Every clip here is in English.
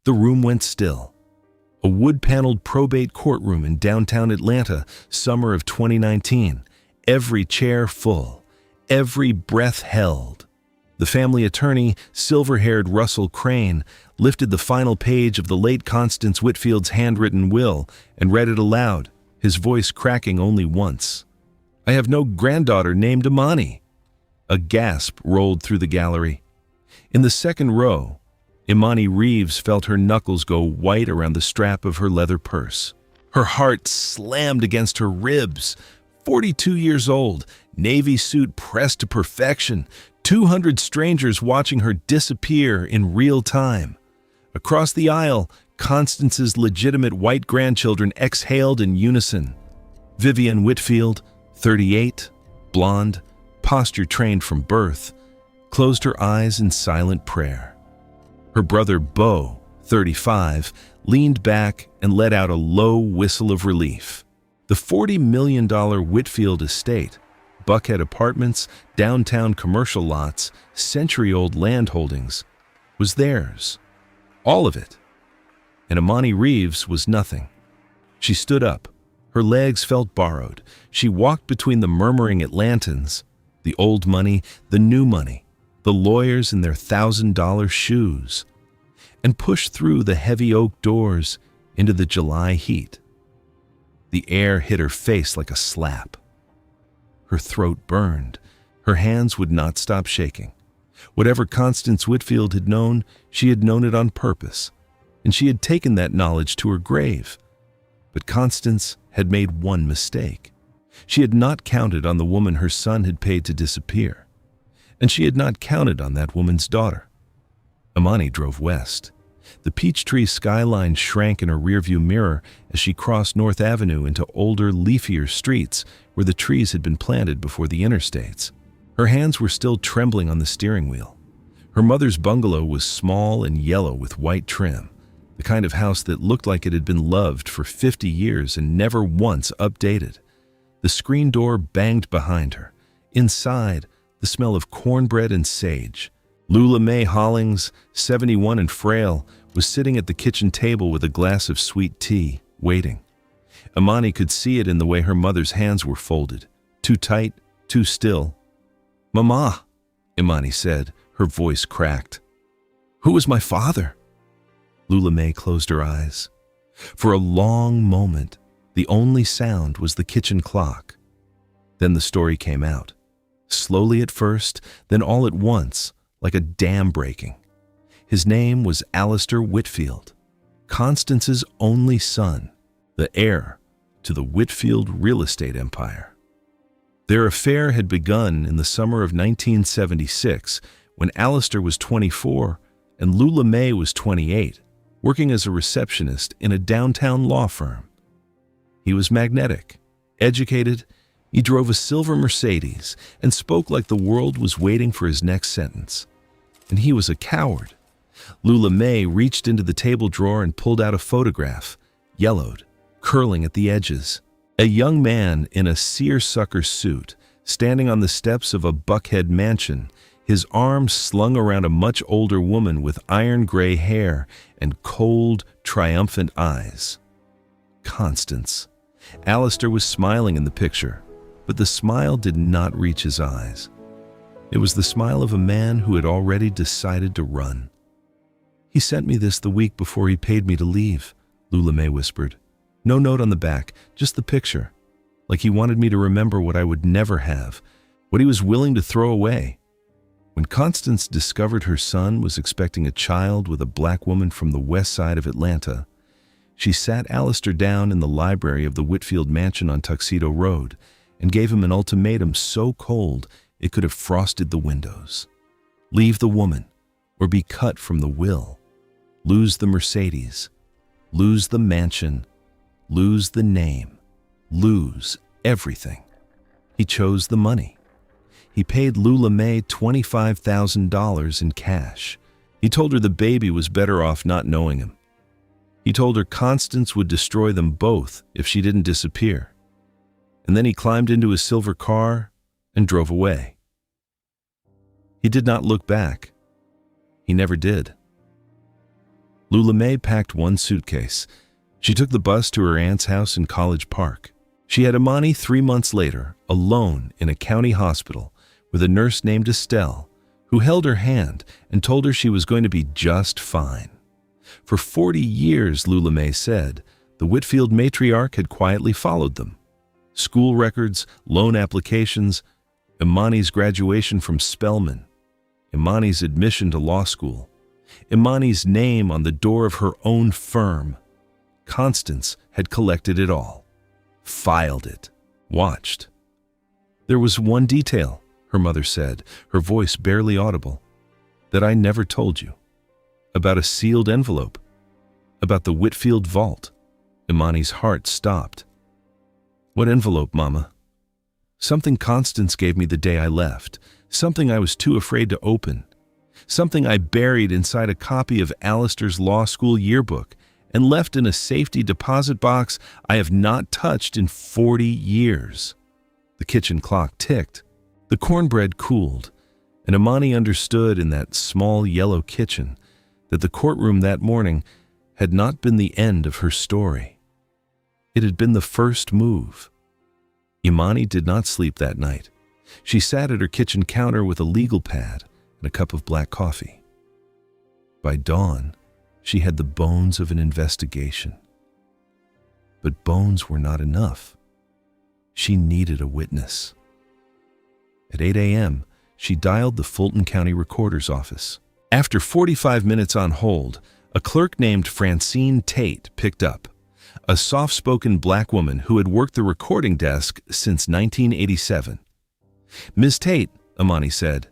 The room went still. A wood-paneled probate courtroom in downtown Atlanta, summer of 2019. Every chair full, every breath held. The family attorney, silver-haired Russell Crane, lifted the final page of the late Constance Whitfield's handwritten will and read it aloud, his voice cracking only once. "I have no granddaughter named Imani." A gasp rolled through the gallery. In the second row, Imani Reeves felt her knuckles go white around the strap of her leather purse. Her heart slammed against her ribs. 42 years old, navy suit pressed to perfection, 200 strangers watching her disappear in real time. Across the aisle, Constance's legitimate white grandchildren exhaled in unison. Vivian Whitfield, 38, blonde, posture-trained from birth, closed her eyes in silent prayer. Her brother Beau, 35, leaned back and let out a low whistle of relief. The $40 million Whitfield estate, Buckhead apartments, downtown commercial lots, century-old land holdings, was theirs. All of it. And Imani Reeves was nothing. She stood up. Her legs felt borrowed. She walked between the murmuring Atlantans, the old money, the new money, the lawyers in their $1,000 shoes, and pushed through the heavy oak doors into the July heat. The air hit her face like a slap. Her throat burned. Her hands would not stop shaking. Whatever Constance Whitfield had known, she had known it on purpose, and she had taken that knowledge to her grave. But Constance had made one mistake. She had not counted on the woman her son had paid to disappear. And she had not counted on that woman's daughter. Imani drove west. The Peachtree skyline shrank in her rearview mirror as she crossed North Avenue into older, leafier streets where the trees had been planted before the interstates. Her hands were still trembling on the steering wheel. Her mother's bungalow was small and yellow with white trim, the kind of house that looked like it had been loved for 50 years and never once updated. The screen door banged behind her. Inside, the smell of cornbread and sage. Lula Mae Hollings, 71 and frail, was sitting at the kitchen table with a glass of sweet tea, waiting. Imani could see it in the way her mother's hands were folded, too tight, too still. "Mama," Imani said, her voice cracked. "Who was my father?" Lula Mae closed her eyes. For a long moment, the only sound was the kitchen clock. Then the story came out. Slowly at first, then all at once, like a dam breaking. His name was Alistair Whitfield, Constance's only son, the heir to the Whitfield real estate empire. Their affair had begun in the summer of 1976 when Alistair was 24 and Lula Mae was 28, working as a receptionist in a downtown law firm. He was magnetic, educated. He drove a silver Mercedes and spoke like the world was waiting for his next sentence. And he was a coward. Lula Mae reached into the table drawer and pulled out a photograph, yellowed, curling at the edges. A young man in a seersucker suit, standing on the steps of a Buckhead mansion, his arms slung around a much older woman with iron gray hair and cold, triumphant eyes. Constance. Alistair was smiling in the picture, but the smile did not reach his eyes. It was the smile of a man who had already decided to run. "He sent me this the week before he paid me to leave," Lula Mae whispered. "No note on the back, just the picture. Like he wanted me to remember what I would never have, what he was willing to throw away." When Constance discovered her son was expecting a child with a black woman from the west side of Atlanta, she sat Alistair down in the library of the Whitfield mansion on Tuxedo Road and gave him an ultimatum so cold it could have frosted the windows. Leave the woman, or be cut from the will. Lose the Mercedes. Lose the mansion. Lose the name. Lose everything. He chose the money. He paid Lula Mae $25,000 in cash. He told her the baby was better off not knowing him. He told her Constance would destroy them both if she didn't disappear. And then he climbed into his silver car and drove away. He did not look back. He never did. Lula May packed one suitcase. She took the bus to her aunt's house in College Park. She had Imani 3 months later, alone in a county hospital with a nurse named Estelle, who held her hand and told her she was going to be just fine. For 40 years, Lula May said, the Whitfield matriarch had quietly followed them. School records, loan applications, Imani's graduation from Spelman, Imani's admission to law school, Imani's name on the door of her own firm. Constance had collected it all, filed it, watched. There was one detail, her mother said, her voice barely audible, that I never told you. About a sealed envelope, about the Whitfield vault. Imani's heart stopped. What envelope, Mama? Something Constance gave me the day I left, something I was too afraid to open, something I buried inside a copy of Alistair's law school yearbook and left in a safety deposit box I have not touched in 40 years. The kitchen clock ticked. The cornbread cooled, and Imani understood in that small yellow kitchen that the courtroom that morning had not been the end of her story. It had been the first move. Imani did not sleep that night. She sat at her kitchen counter with a legal pad and a cup of black coffee. By dawn, she had the bones of an investigation. But bones were not enough. She needed a witness. At 8 a.m., she dialed the Fulton County Recorder's office. After 45 minutes on hold, a clerk named Francine Tate picked up, a soft-spoken black woman who had worked the recording desk since 1987. Ms. Tate, Imani said,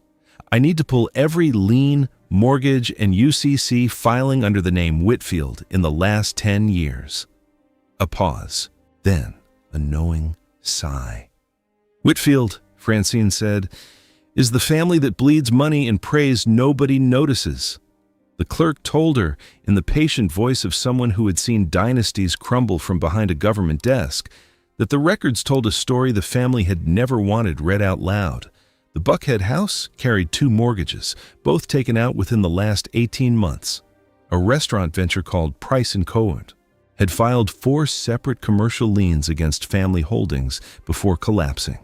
I need to pull every lien, mortgage, and UCC filing under the name Whitfield in the last 10 years. A pause, then a knowing sigh. Whitfield, Francine said, is the family that bleeds money and prays nobody notices. The clerk told her, in the patient voice of someone who had seen dynasties crumble from behind a government desk, that the records told a story the family had never wanted read out loud. The Buckhead house carried 2 mortgages, both taken out within the last 18 months. A restaurant venture called Price & Cohen had filed 4 separate commercial liens against family holdings before collapsing.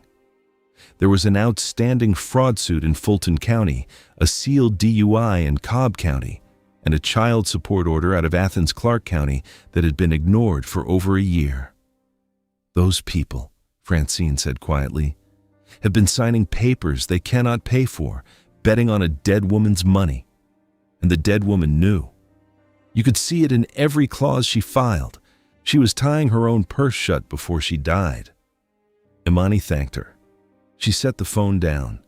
There was an outstanding fraud suit in Fulton County, a sealed DUI in Cobb County, and a child support order out of Athens-Clarke County that had been ignored for over a year. Those people, Francine said quietly, have been signing papers they cannot pay for, betting on a dead woman's money. And the dead woman knew. You could see it in every clause she filed. She was tying her own purse shut before she died. Imani thanked her. She set the phone down.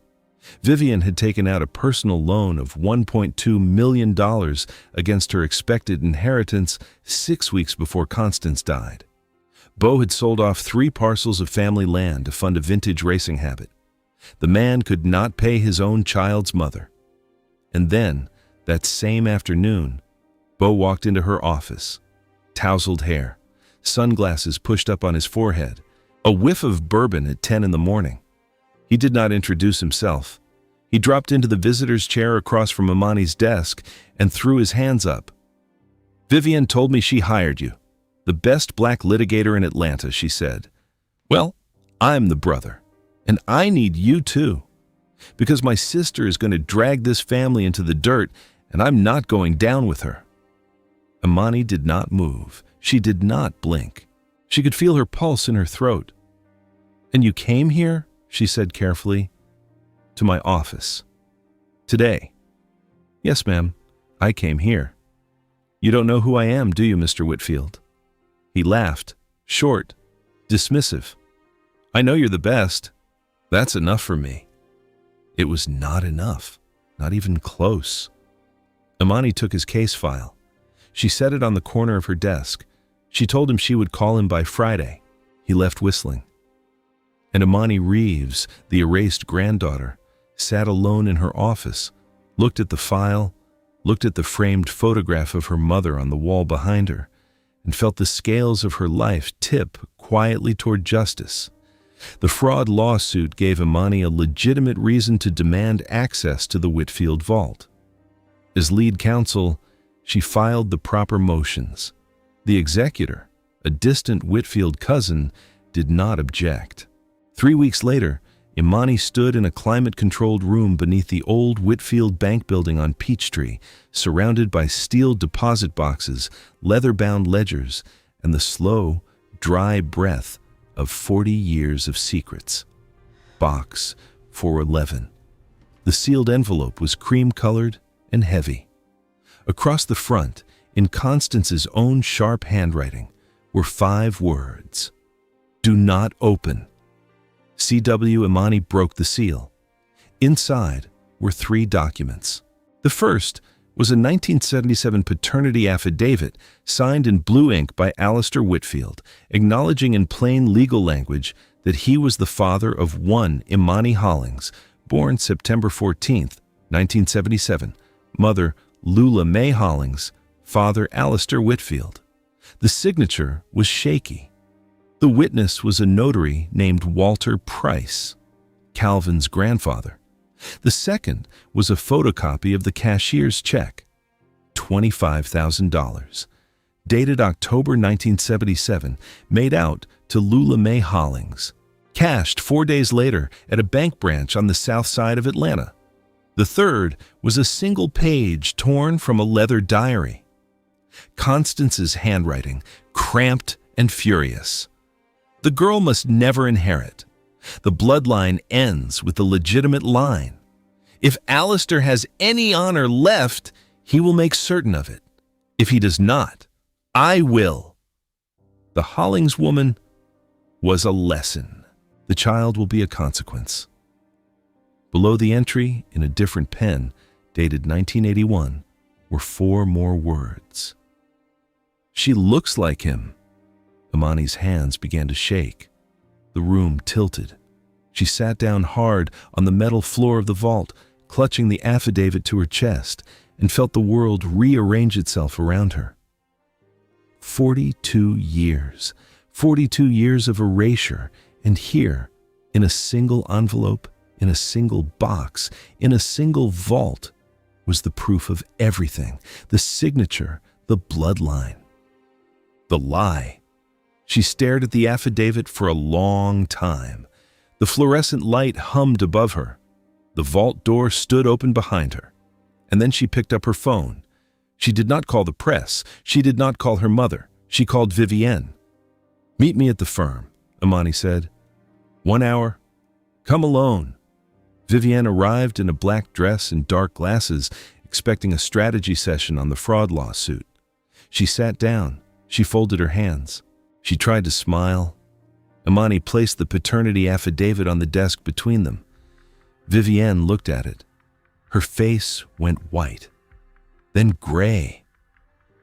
Vivian had taken out a personal loan of $1.2 million against her expected inheritance 6 weeks before Constance died. Beau had sold off 3 parcels of family land to fund a vintage racing habit. The man could not pay his own child's mother. And then, that same afternoon, Beau walked into her office. Tousled hair, sunglasses pushed up on his forehead, a whiff of bourbon at 10 in the morning. He did not introduce himself. He dropped into the visitor's chair across from Imani's desk and threw his hands up. Vivian told me she hired you. The best black litigator in Atlanta, she said. Well, I'm the brother, and I need you too, because my sister is going to drag this family into the dirt, and I'm not going down with her. Imani did not move. She did not blink. She could feel her pulse in her throat. And you came here? She said carefully. To my office. Today. Yes, ma'am. I came here. You don't know who I am, do you, Mr. Whitfield? He laughed, short, dismissive. I know you're the best. That's enough for me. It was not enough, not even close. Imani took his case file. She set it on the corner of her desk. She told him she would call him by Friday. He left whistling. And Imani Reeves, the erased granddaughter, sat alone in her office, looked at the file, looked at the framed photograph of her mother on the wall behind her, and felt the scales of her life tip quietly toward justice. The fraud lawsuit gave Imani a legitimate reason to demand access to the Whitfield vault. As lead counsel, She filed the proper motions. The executor, a distant Whitfield cousin, did not object. 3 weeks later, Imani stood in a climate-controlled room beneath the old Whitfield Bank building on Peachtree, surrounded by steel deposit boxes, leather-bound ledgers, and the slow, dry breath of 40 years of secrets. Box 411. The sealed envelope was cream-colored and heavy. Across the front, in Constance's own sharp handwriting, were 5 words. "Do not open." C.W. Imani broke the seal. Inside were 3 documents. The first was a 1977 paternity affidavit signed in blue ink by Alistair Whitfield, acknowledging in plain legal language that he was the father of one Imani Hollings, born September 14, 1977, mother Lula May Hollings, father Alistair Whitfield. The signature was shaky. The witness was a notary named Walter Price, Calvin's grandfather. The second was a photocopy of the cashier's check, $25,000, dated October 1977, made out to Lula May Hollings, cashed 4 days later at a bank branch on the south side of Atlanta. The third was a single page torn from a leather diary. Constance's handwriting, cramped and furious. The girl must never inherit. The bloodline ends with the legitimate line. If Alistair has any honor left, he will make certain of it. If he does not, I will. The Hollings woman was a lesson. The child will be a consequence. Below the entry, in a different pen, dated 1981, were 4 more words. She looks like him. Imani's hands began to shake. The room tilted. She sat down hard on the metal floor of the vault, clutching the affidavit to her chest, and felt the world rearrange itself around her. 42 years. 42 years of erasure, and here, in a single envelope, in a single box, in a single vault, was the proof of everything, the signature, the bloodline. The lie. She stared at the affidavit for a long time. The fluorescent light hummed above her. The vault door stood open behind her. And then she picked up her phone. She did not call the press. She did not call her mother. She called Vivienne. "Meet me at the firm," Imani said. "1 hour. Come alone." Vivienne arrived in a black dress and dark glasses, expecting a strategy session on the fraud lawsuit. She sat down. She folded her hands. She tried to smile. Imani placed the paternity affidavit on the desk between them. Vivienne looked at it. Her face went white, then gray,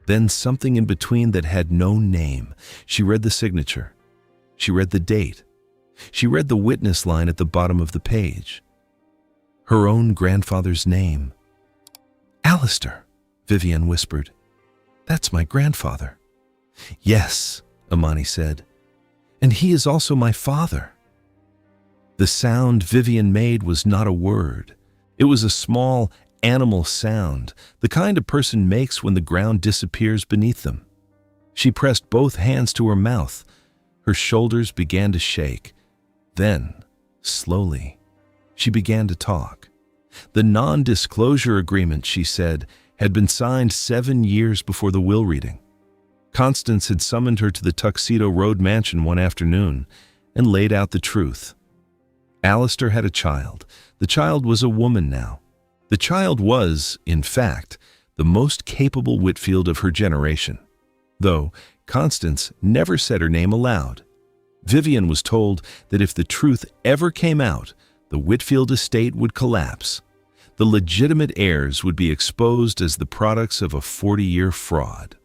then something in between that had no name. She read the signature. She read the date. She read the witness line at the bottom of the page. Her own grandfather's name. "Alistair," Vivienne whispered. "That's my grandfather." "Yes," Imani said, "and he is also my father." The sound Vivienne made was not a word. It was a small, animal sound, the kind a person makes when the ground disappears beneath them. She pressed both hands to her mouth. Her shoulders began to shake. Then, slowly, she began to talk. The non-disclosure agreement, she said, had been signed 7 years before the will reading. Constance had summoned her to the Tuxedo Road mansion one afternoon and laid out the truth. Alistair had a child. The child was a woman now. The child was, in fact, the most capable Whitfield of her generation, though Constance never said her name aloud. Vivienne was told that if the truth ever came out, the Whitfield estate would collapse. The legitimate heirs would be exposed as the products of a 40-year fraud.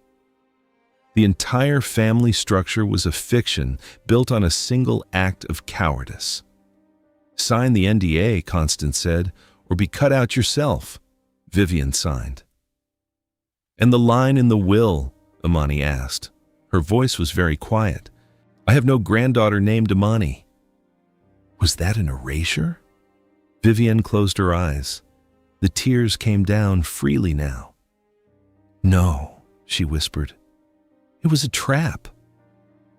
The entire family structure was a fiction built on a single act of cowardice. "Sign the NDA," Constance said, "or be cut out yourself." Vivienne signed. "And the line in the will?" Imani asked. Her voice was very quiet. "I have no granddaughter named Imani." Was that an erasure? Vivienne closed her eyes. The tears came down freely now. "No," she whispered. "It was a trap.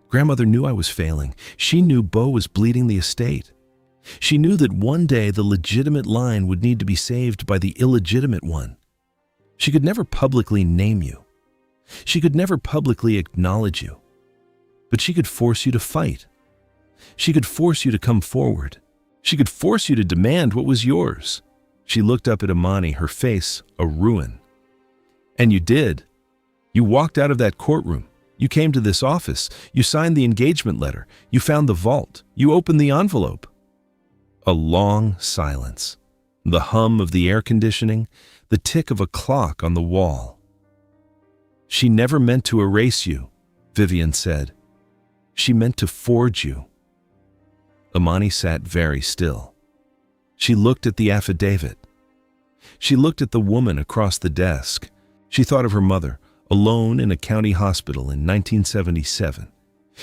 Grandmother knew I was failing. She knew Beau was bleeding the estate. She knew that one day the legitimate line would need to be saved by the illegitimate one. She could never publicly name you. She could never publicly acknowledge you. But she could force you to fight. She could force you to come forward. She could force you to demand what was yours." She looked up at Imani, her face a ruin. "And you did. You walked out of that courtroom. You came to this office. You signed the engagement letter. You found the vault. You opened the envelope." A long silence. The hum of the air conditioning, the tick of a clock on the wall. "She never meant to erase you," Vivian said. "She meant to forge you." Imani sat very still. She looked at the affidavit. She looked at the woman across the desk. She thought of her mother, alone in a county hospital in 1977.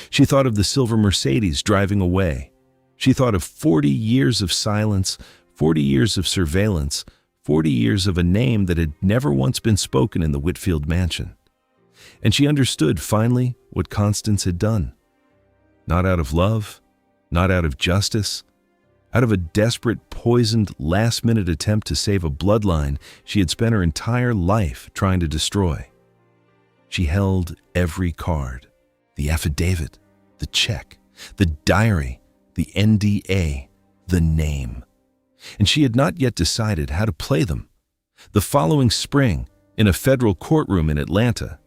She thought of the silver Mercedes driving away. She thought of 40 years of silence, 40 years of surveillance, 40 years of a name that had never once been spoken in the Whitfield mansion. And she understood finally what Constance had done. Not out of love, not out of justice, out of a desperate, poisoned, last-minute attempt to save a bloodline she had spent her entire life trying to destroy. She held every card: the affidavit, the check, the diary, the NDA, the name. And she had not yet decided how to play them. The following spring, in a federal courtroom in Atlanta,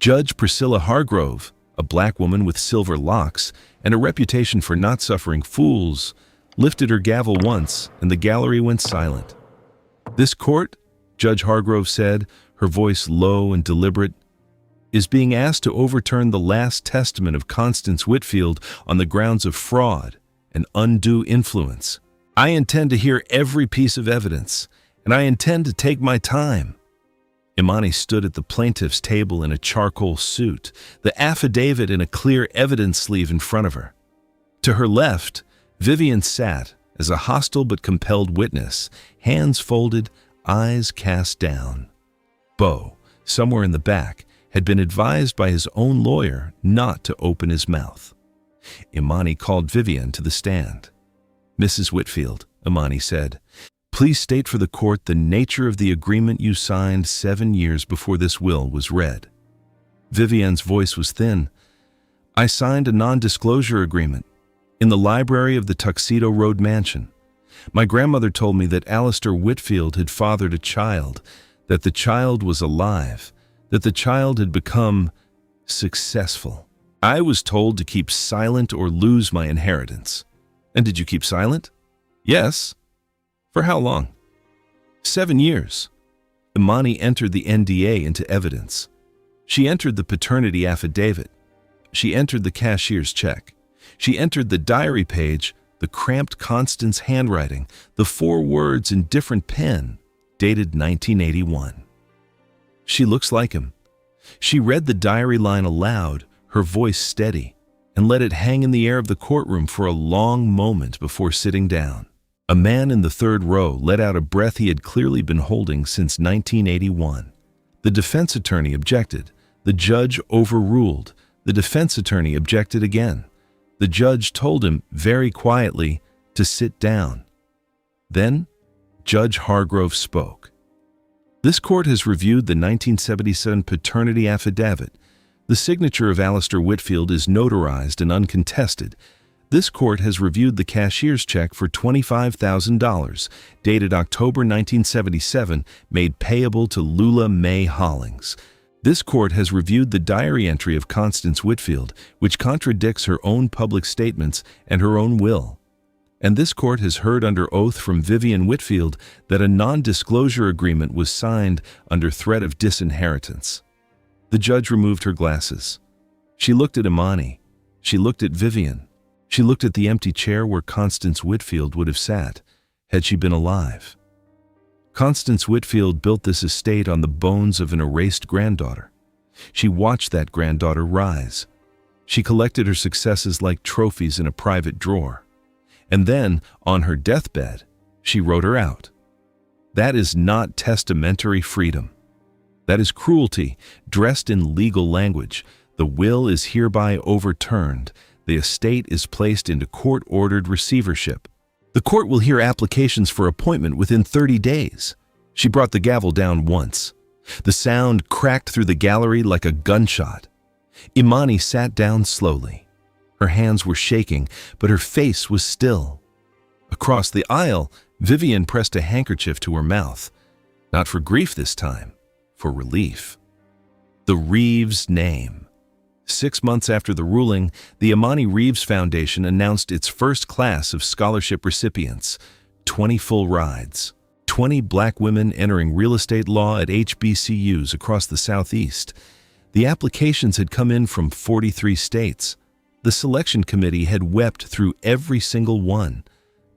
Judge Priscilla Hargrove, a black woman with silver locks and a reputation for not suffering fools, lifted her gavel once and the gallery went silent. "This court," Judge Hargrove said, her voice low and deliberate, "is being asked to overturn the last testament of Constance Whitfield on the grounds of fraud and undue influence. I intend to hear every piece of evidence, and I intend to take my time." Imani stood at the plaintiff's table in a charcoal suit, the affidavit in a clear evidence sleeve in front of her. To her left, Vivian sat as a hostile but compelled witness, hands folded, eyes cast down. Beau, somewhere in the back, had been advised by his own lawyer not to open his mouth. Imani called Vivian to the stand. "Mrs. Whitfield," Imani said, "please state for the court the nature of the agreement you signed 7 years before this will was read." Vivian's voice was thin. "I signed a non-disclosure agreement in the library of the Tuxedo Road mansion. My grandmother told me that Alistair Whitfield had fathered a child, that the child was alive, that the child had become successful. I was told to keep silent or lose my inheritance." "And did you keep silent?" "Yes." "For how long?" 7 years. Imani entered the NDA into evidence. She entered the paternity affidavit. She entered the cashier's check. She entered the diary page, the cramped Constance handwriting, the 4 words in different pen, dated 1981. "She looks like him." She read the diary line aloud, her voice steady, and let it hang in the air of the courtroom for a long moment before sitting down. A man in the third row let out a breath he had clearly been holding since 1981. The defense attorney objected. The judge overruled. The defense attorney objected again. The judge told him very quietly to sit down. Then, Judge Hargrove spoke. "This court has reviewed the 1977 paternity affidavit. The signature of Alistair Whitfield is notarized and uncontested. This court has reviewed the cashier's check for $25,000, dated October 1977, made payable to Lula Mae Hollings. This court has reviewed the diary entry of Constance Whitfield, which contradicts her own public statements and her own will. And this court has heard under oath from Vivian Whitfield that a non-disclosure agreement was signed under threat of disinheritance." The judge removed her glasses. She looked at Imani. She looked at Vivian. She looked at the empty chair where Constance Whitfield would have sat had she been alive. Constance Whitfield built this estate on the bones of an erased granddaughter. She watched that granddaughter rise. She collected her successes like trophies in a private drawer. And then, on her deathbed, she wrote her out. That is not testamentary freedom. That is cruelty, dressed in legal language. The will is hereby overturned. The estate is placed into court-ordered receivership. The court will hear applications for appointment within 30 days. She brought the gavel down once. The sound cracked through the gallery like a gunshot. Imani sat down slowly. Her hands were shaking, but her face was still. Across the aisle, Vivian pressed a handkerchief to her mouth. Not for grief this time, for relief. The Reeves name. 6 months after the ruling, the Imani Reeves Foundation announced its first class of scholarship recipients, 20 full rides. 20 black women entering real estate law at HBCUs across the Southeast. The applications had come in from 43 states. The selection committee had wept through every single one.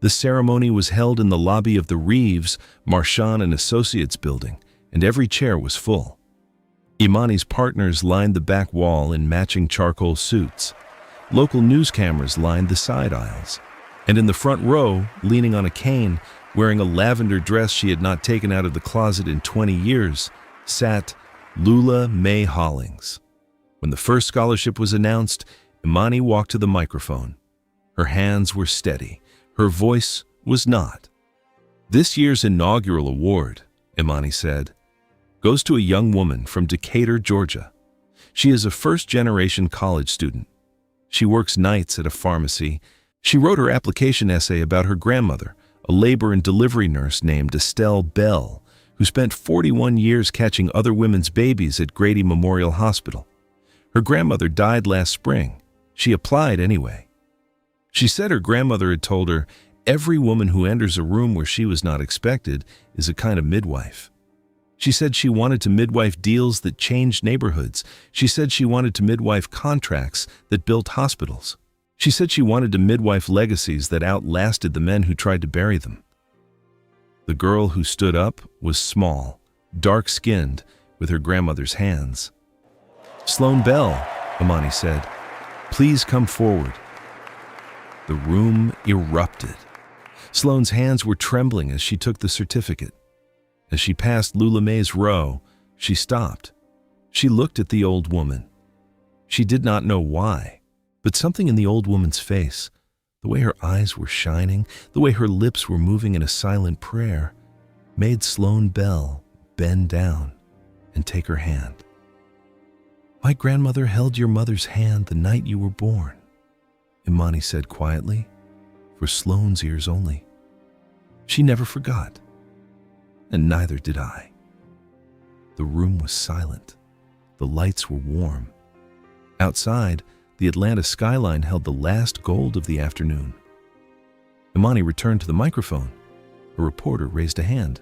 The ceremony was held in the lobby of the Reeves, Marchand and Associates building, and every chair was full. Imani's partners lined the back wall in matching charcoal suits. Local news cameras lined the side aisles. And in the front row, leaning on a cane, wearing a lavender dress she had not taken out of the closet in 20 years, sat Lula Mae Hollings. When the first scholarship was announced, Imani walked to the microphone. Her hands were steady. Her voice was not. "This year's inaugural award," Imani said, "goes to a young woman from Decatur, Georgia. She is a first-generation college student. She works nights at a pharmacy. She wrote her application essay about her grandmother, a labor and delivery nurse named Estelle Bell, who spent 41 years catching other women's babies at Grady Memorial Hospital. Her grandmother died last spring. She applied anyway. She said her grandmother had told her, every woman who enters a room where she was not expected is a kind of midwife. She said she wanted to midwife deals that changed neighborhoods. She said she wanted to midwife contracts that built hospitals. She said she wanted to midwife legacies that outlasted the men who tried to bury them." The girl who stood up was small, dark-skinned, with her grandmother's hands. "Sloan Bell," Imani said, "please come forward." The room erupted. Sloan's hands were trembling as she took the certificate. As she passed Lula Mae's row, she stopped. She looked at the old woman. She did not know why, but something in the old woman's face, the way her eyes were shining, the way her lips were moving in a silent prayer, made Sloan Bell bend down and take her hand. "My grandmother held your mother's hand the night you were born," Imani said quietly, for Sloan's ears only. "She never forgot, and neither did I." The room was silent. The lights were warm. Outside, the Atlanta skyline held the last gold of the afternoon. Imani returned to the microphone. A reporter raised a hand.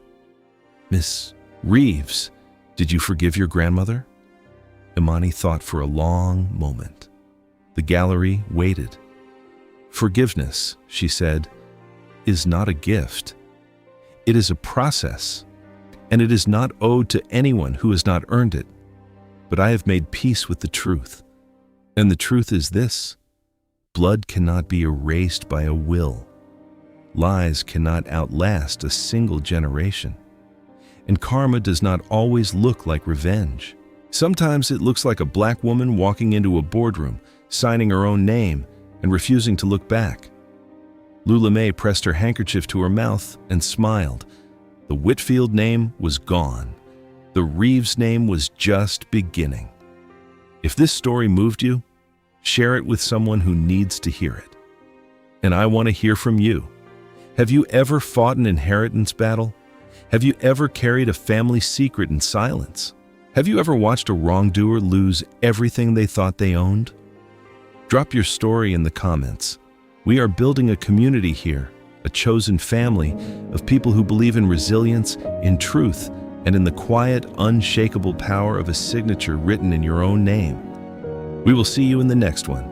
"Miss Reeves, did you forgive your grandmother?" Imani thought for a long moment. The gallery waited. "Forgiveness," she said, "is not a gift. It is a process, and it is not owed to anyone who has not earned it. But I have made peace with the truth. And the truth is this: blood cannot be erased by a will. Lies cannot outlast a single generation. And karma does not always look like revenge. Sometimes it looks like a black woman walking into a boardroom, signing her own name, and refusing to look back." Lula Mae pressed her handkerchief to her mouth and smiled. The Whitfield name was gone. The Reeves name was just beginning. If this story moved you, share it with someone who needs to hear it. And I want to hear from you. Have you ever fought an inheritance battle? Have you ever carried a family secret in silence? Have you ever watched a wrongdoer lose everything they thought they owned? Drop your story in the comments. We are building a community here, a chosen family of people who believe in resilience, in truth, and in the quiet, unshakable power of a signature written in your own name. We will see you in the next one.